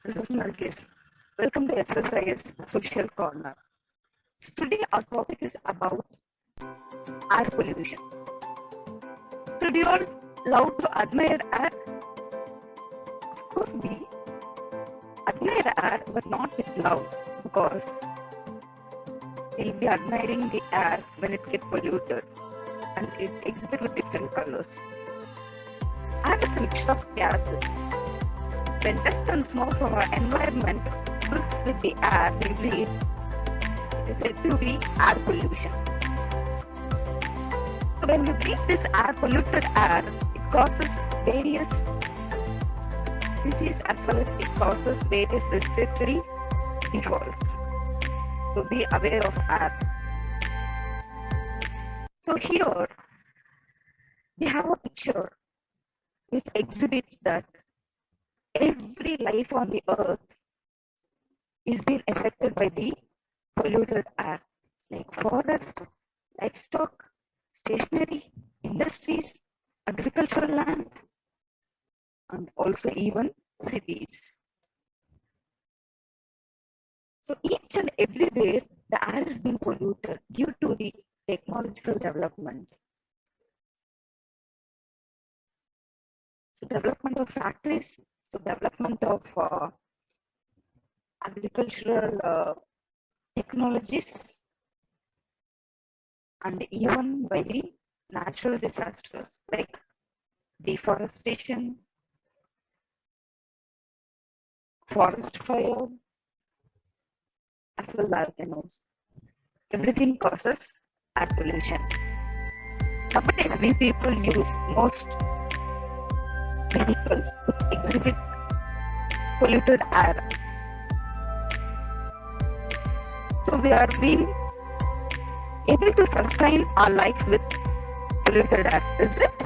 This is Nargis. Welcome to SSIS Social Corner. Today our topic is about air pollution. So do you all love to admire air? Of course we admire air but not with love, because we'll be admiring the air when it gets polluted and it exhibits with different colors. Air is a mixture of gases. When dust and smoke from our environment mix with the air we breathe, it is said to be air pollution. So when we breathe this air, polluted air, it causes various disease as well as it causes various respiratory defaults. So be aware of air. So here we have a picture which exhibits that every life on the earth is being affected by the polluted air, like forest, livestock, stationery, industries, agricultural land, and also even cities. So each and everywhere the air is being polluted due to the technological development. So development of factories, so development of agricultural technologies, and even by the natural disasters like deforestation, forest fire, as well as volcanoes. Everything causes air pollution. Nowadays, we people use most vehicles which exhibit polluted air. So we are being able to sustain our life with polluted air, is it?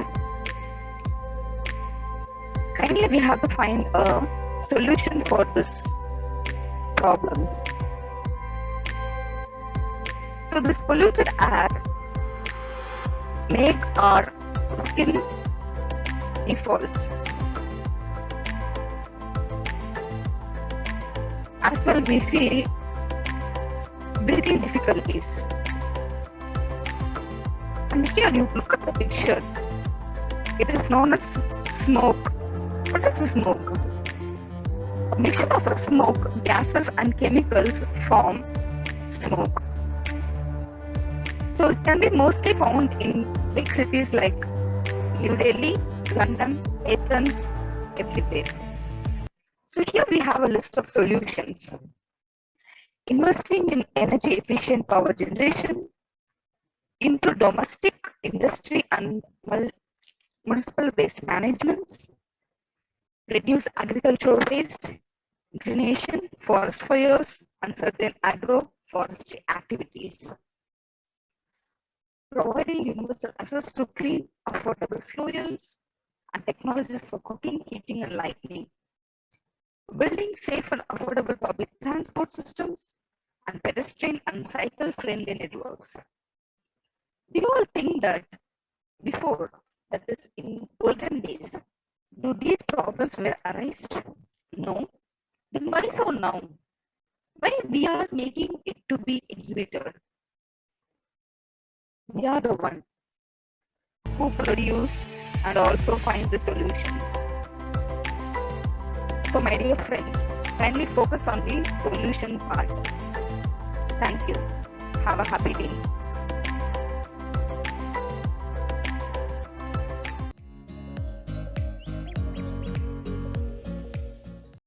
Kindly we have to find a solution for this problems. So this polluted air make our skin defaults. As well we feel breathing difficulties. And here you look at the picture. It is known as smoke. What is the smoke? A mixture of smoke, gases and chemicals form smoke. So it can be mostly found in big cities like New Delhi, London, Athens, everywhere. So here we have a list of solutions. Investing in energy efficient power generation, into domestic, industry and municipal waste management, reduce agricultural waste, greenation, forest fires, and certain agroforestry activities. Providing universal access to clean, affordable fuels and technologies for cooking, heating, and lighting. Building safe and affordable public transport systems and pedestrian and cycle-friendly networks. Do you all think that before, that is in olden days, do these problems were arised? No. Then why so now? Why we are making it to be exhibited? We are the one who produce and also find the solutions. So my dear friends, kindly focus on the solution part. Thank you. Have a happy day.